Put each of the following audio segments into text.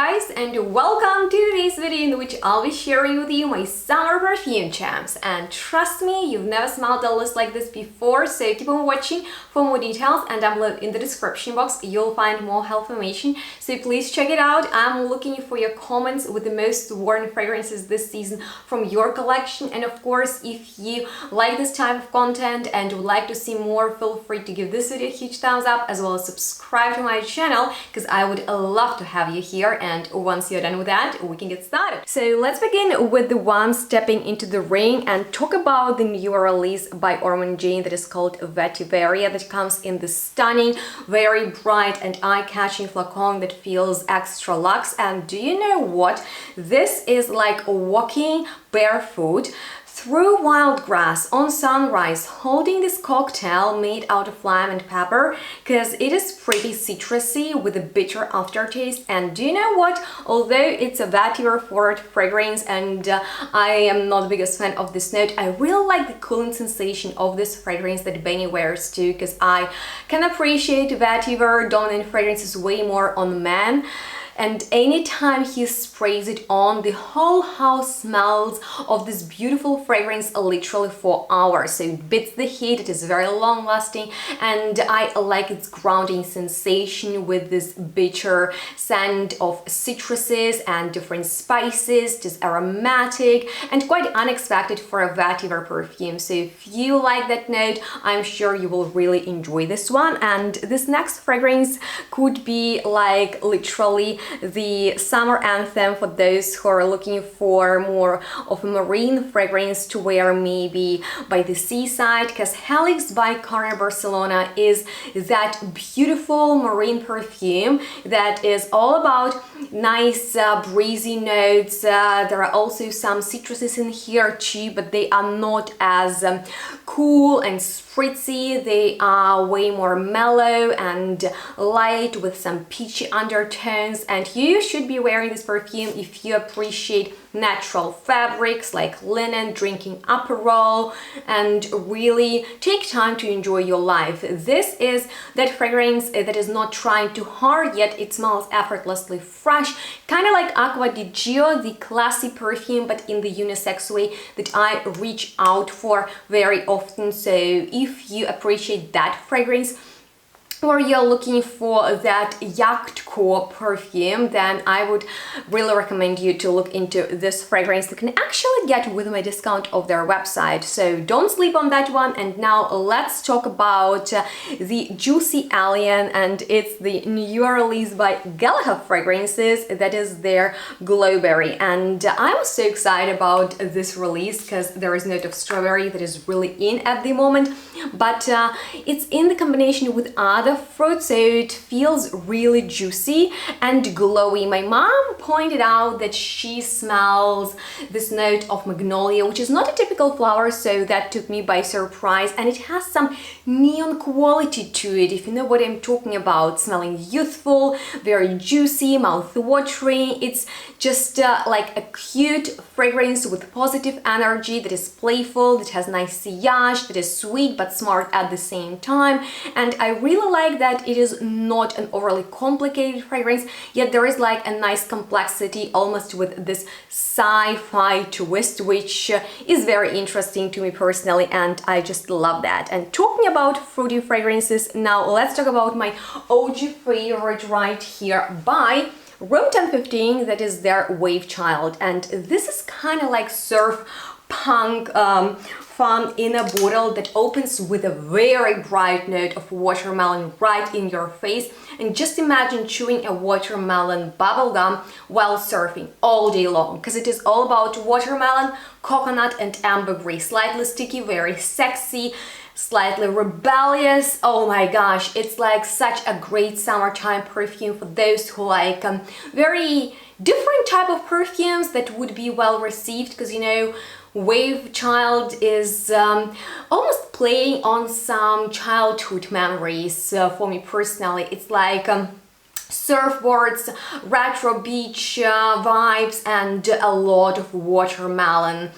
guys, and welcome to today's video in which I'll be sharing with you my summer perfume champs. And trust me, you've never smelled a list like this before, so keep on watching for more details, and down below in the description box you'll find more health information, so please check it out. I'm looking for your comments with the most worn fragrances this season from your collection, and of course if you like this type of content and would like to see more, feel free to give this video a huge thumbs up, as well as subscribe to my channel, because I would love to have you here. And once you're done with that, we can get started. So let's begin with the one stepping into the ring and talk about the new release by Gourmand that is called Vetiver, that comes in the stunning, very bright and eye-catching flacon that feels extra luxe. And do you know what? This is like walking barefoot through wild grass on sunrise, holding this cocktail made out of lime and pepper, because it is pretty citrusy with a bitter aftertaste. And do you know what? Although it's a Vetiver forward fragrance and I am not the biggest fan of this note, I really like the cooling sensation of this fragrance that Benny wears too, because I can appreciate Vetiver dominant fragrances way more on men. And anytime he sprays it on, the whole house smells of this beautiful fragrance literally for hours. So it beats the heat, it is very long lasting, and I like its grounding sensation with this bitter scent of citruses and different spices. It is aromatic and quite unexpected for a Vetiver perfume. So if you like that note, I'm sure you will really enjoy this one. And this next fragrance could be like literally the summer anthem for those who are looking for more of a marine fragrance to wear maybe by the seaside, because Helix by Carner Barcelona is that beautiful marine perfume that is all about nice breezy notes. There are also some citruses in here too, but they are not as cool and spritzy. They are way more mellow and light with some peachy undertones. And you should be wearing this perfume if you appreciate natural fabrics like linen, drinking Aperol, and really take time to enjoy your life. This is that fragrance that is not trying too hard, yet it smells effortlessly fresh, kind of like Acqua di Gio, the classy perfume, but in the unisex way that I reach out for very often. So if you appreciate that fragrance, or you're looking for that yacht core perfume, then I would really recommend you to look into this fragrance. You can actually get with my discount of their website, so don't sleep on that one. And now let's talk about the Juicy Alien, and it's the new release by Galahad Fragrances, that is their Glowberry. And I was so excited about this release because there is a note of strawberry that is really in at the moment, but it's in the combination with other fruit, so it feels really juicy and glowy. My mom pointed out that she smells this note of magnolia, which is not a typical flower, so that took me by surprise. And it has some neon quality to it, if you know what I'm talking about. Smelling youthful, very juicy, mouth-watering. It's just like a cute fragrance with positive energy that is playful, that has nice sillage, that is sweet but smart at the same time. And I really like that it is not an overly complicated fragrance, yet there is like a nice complexity almost with this sci-fi twist, which is very interesting to me personally, and I just love that. And talking about fruity fragrances, now let's talk about my OG favorite right here by Room 1015, that is their Wave Child. And this is kind of like surf punk fun in a bottle that opens with a very bright note of watermelon right in your face. And just imagine chewing a watermelon bubblegum while surfing all day long, because it is all about watermelon, coconut and ambergris. Slightly sticky, very sexy, slightly rebellious. Oh my gosh, it's like such a great summertime perfume for those who like very different type of perfumes that would be well received, because you know, Wave Child is almost playing on some childhood memories for me personally. It's like surfboards, retro beach vibes, and a lot of watermelon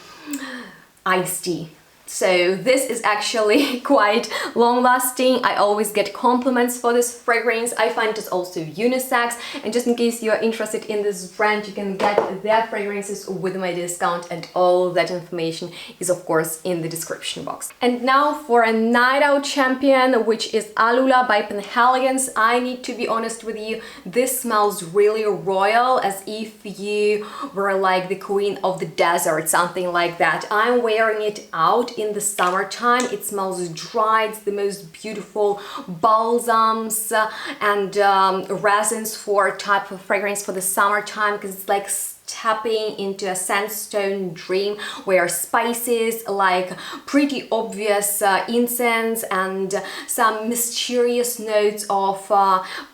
iced tea. So this is actually quite long lasting. I always get compliments for this fragrance. I find it's also unisex, and just in case you're interested in this brand, you can get their fragrances with my discount, and all of that information is of course in the description box. And now for a night out champion, which is Alula by Penhaligans. I need to be honest with you, this smells really royal, as if you were like the queen of the desert, something like that. I'm wearing it out in the summertime. It smells dry. It's the most beautiful balsams and resins for type of fragrance for the summertime, because it's like tapping into a sandstone dream where spices like pretty obvious incense and some mysterious notes of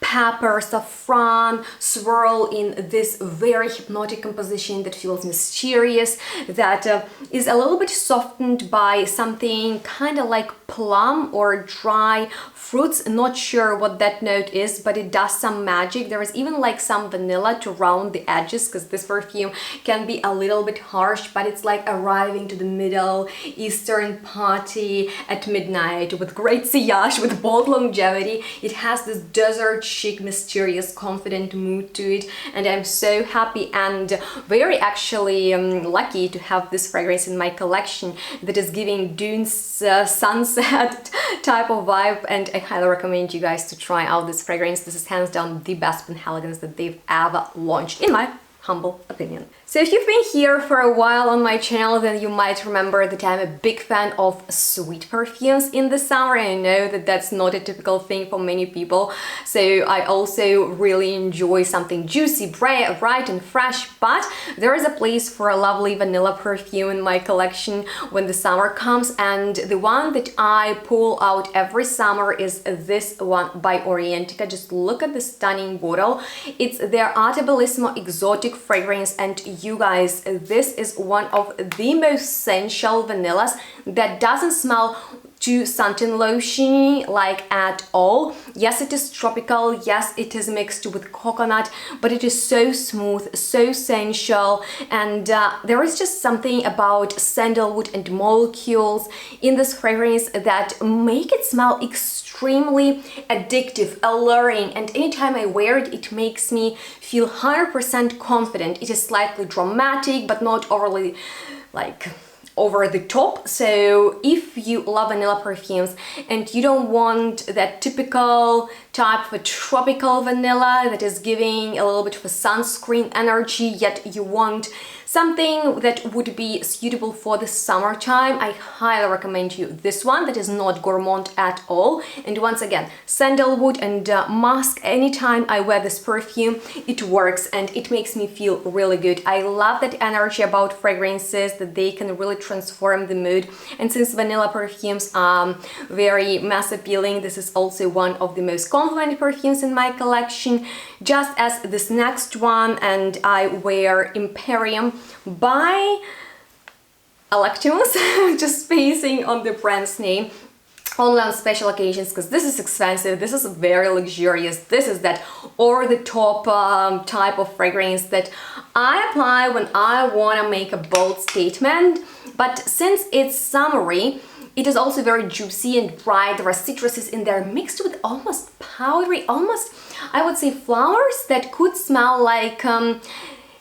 pepper, saffron swirl in this very hypnotic composition that feels mysterious, that is a little bit softened by something kind of like plum or dry fruits. Not sure what that note is, but it does some magic. There is even like some vanilla to round the edges, because this perfume can be a little bit harsh, but it's like arriving to the Middle Eastern party at midnight with great sillage, with bold longevity. It has this desert chic, mysterious, confident mood to it, and I'm so happy and very actually lucky to have this fragrance in my collection that is giving dunes, sunset type of vibe, and I highly recommend you guys to try out this fragrance. This is hands down the best Penhaligans that they've ever launched, in my humble opinion. So if you've been here for a while on my channel, then you might remember that I'm a big fan of sweet perfumes in the summer. I know that that's not a typical thing for many people, so I also really enjoy something juicy, bright and fresh, but there is a place for a lovely vanilla perfume in my collection when the summer comes, and the one that I pull out every summer is this one by Orientica. Just look at the stunning bottle. It's their Arte Bellissimo Exotic fragrance, and you guys, this is one of the most sensual vanillas that doesn't smell too suntan lotiony like at all. Yes, it is tropical, yes, it is mixed with coconut, but it is so smooth, so sensual, and there is just something about sandalwood and molecules in this fragrance that make it smell extremely addictive, alluring, and anytime I wear it, it makes me feel 100% confident. It is slightly dramatic, but not overly like over the top. So if you love vanilla perfumes and you don't want that typical type of a tropical vanilla that is giving a little bit of a sunscreen energy, yet you want something that would be suitable for the summertime, I highly recommend you this one that is not gourmand at all. And once again, sandalwood and musk. Anytime I wear this perfume, it works and it makes me feel really good. I love that energy about fragrances, that they can really transform the mood. And since vanilla perfumes are very mass appealing, this is also one of the most complimented perfumes in my collection, just as this next one. And I wear Imperium by Electimus, just spacing on the brand's name, only on special occasions, because this is expensive, this is very luxurious, this is that over-the-top type of fragrance that I apply when I want to make a bold statement. But since it's summery, it is also very juicy and bright. There are citruses in there mixed with almost powdery, almost, I would say, flowers that could smell like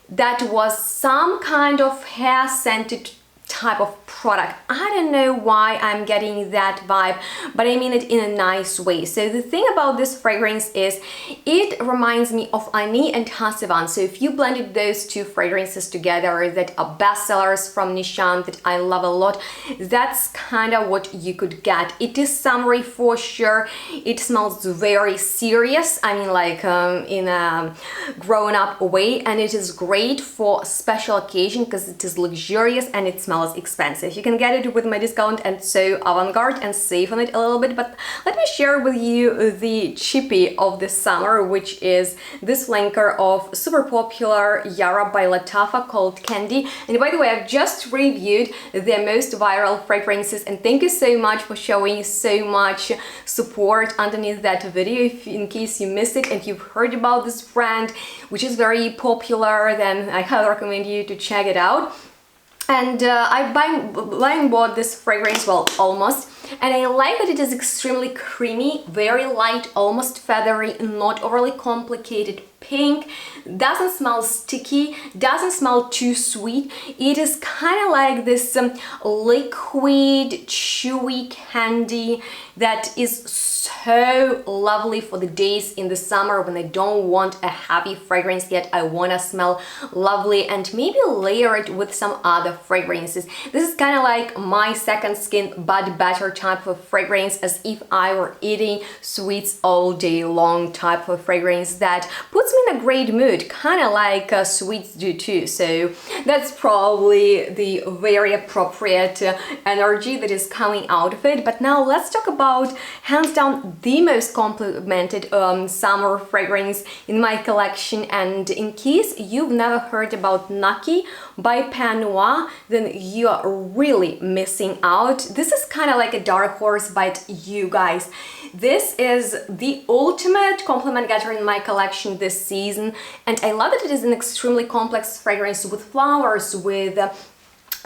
that was some kind of hair scented type of product. I don't know why I'm getting that vibe, but I mean it in a nice way. So the thing about this fragrance is it reminds me of Annie and Hassevan. So if you blended those two fragrances together that are bestsellers from Nishan that I love a lot, that's kind of what you could get. It is summery for sure. It smells very serious, I mean like in a grown-up way, and it is great for special occasion because it is luxurious and it smells expensive. You can get it with my discount and so avant-garde and save on it a little bit. But let me share with you the chippy of the summer, which is this flanker of super popular Yara by Latafa called Candy. And by the way, I've just reviewed their most viral fragrances, and thank you so much for showing so much support underneath that video. If in case you missed it and you've heard about this brand, which is very popular, then I highly recommend you to check it out. And I bought this fragrance, well, almost, and I like that it is extremely creamy, very light, almost feathery, not overly complicated, pink, doesn't smell sticky, doesn't smell too sweet. It is kind of like this liquid, chewy candy that is so lovely for the days in the summer when I don't want a heavy fragrance, yet I want to smell lovely, and maybe layer it with some other fragrances. This is kind of like my second skin but better type of fragrance, as if I were eating sweets all day long type of fragrance that puts me in a great mood, kind of like sweets do too. So that's probably the very appropriate energy that is coming out of it. But now let's talk about hands down the most complimented summer fragrance in my collection. And in case you've never heard about Naki by PERNOIRE, then you are really missing out. This is kind of like a dark horse, but you guys, this is the ultimate compliment getter in my collection this season, and I love that it is an extremely complex fragrance with flowers, with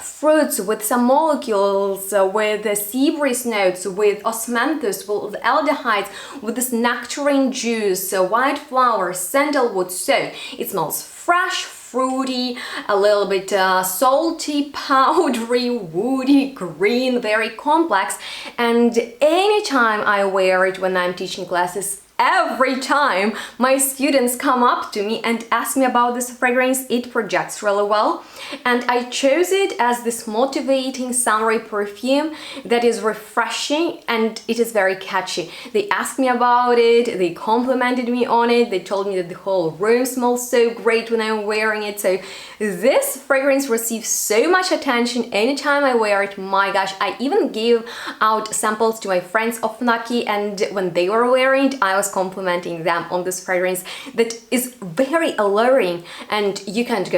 fruits, with some molecules, with sea breeze notes, with osmanthus, with aldehydes, with this nectarine juice, white flowers, sandalwood. So it smells fresh, fruity, a little bit salty, powdery, woody, green, very complex. And anytime I wear it when I'm teaching classes, every time my students come up to me and ask me about this fragrance, it projects really well. And I chose it as this motivating summery perfume that is refreshing, and it is very catchy. They asked me about it, they complimented me on it, they told me that the whole room smells so great when I'm wearing it. So this fragrance receives so much attention anytime I wear it. My gosh, I even gave out samples to my friends of Naki, and when they were wearing it, I was complimenting them on this fragrance that is very alluring, and you can't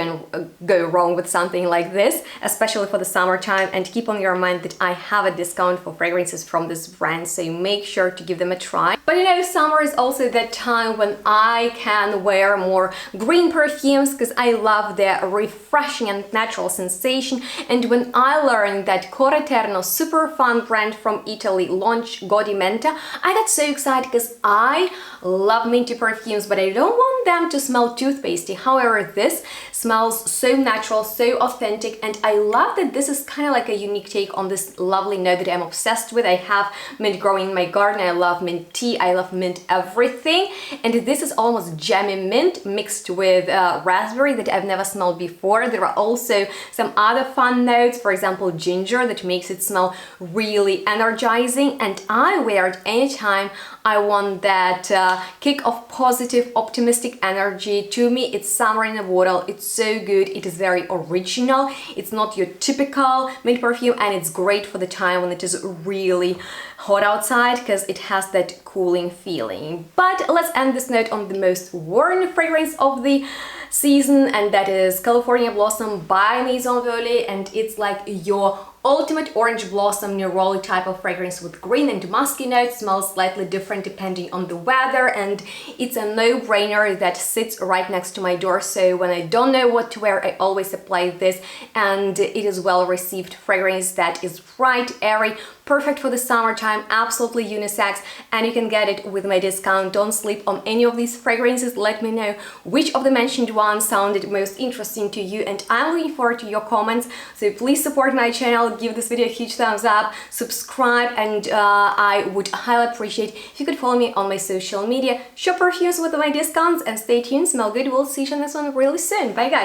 go wrong with something like this, especially for the summertime. And keep on your mind that I have a discount for fragrances from this brand, so make sure to give them a try. But you know, summer is also that time when I can wear more green perfumes because I love their refreshing and natural sensation. And when I learned that Cor Eterno super fun brand from Italy launched Goda Menta, I got so excited because I love minty perfumes, but I don't want them to smell toothpastey. However, this smells so natural, so authentic, and I love that this is kind of like a unique take on this lovely note that I'm obsessed with. I have mint growing in my garden, I love mint tea, I love mint everything, and this is almost jammy mint mixed with raspberry that I've never smelled before. There are also some other fun notes, for example ginger, that makes it smell really energizing, and I wear it anytime I want that kick of positive, optimistic energy. To me, it's summer in a bottle. It's so good. It is very original. It's not your typical mint perfume, and it's great for the time when it is really hot outside because it has that cooling feeling. But let's end this note on the most worn fragrance of the season, and that is California Blossom by Maison Violet, and it's like your ultimate orange blossom neroli type of fragrance with green and musky notes. Smells slightly different depending on the weather, and it's a no-brainer that sits right next to my door. So when I don't know what to wear, I always apply this, and it is well-received fragrance that is bright, airy, perfect for the summertime, absolutely unisex, and you can get it with my discount. Don't sleep on any of these fragrances. Let me know which of the mentioned ones sounded most interesting to you, and I'm looking forward to your comments. So please support my channel, give this video a huge thumbs up, subscribe, and I would highly appreciate if you could follow me on my social media. Shop perfumes with my discounts, and stay tuned, smell good. We'll see you on this one really soon. Bye guys!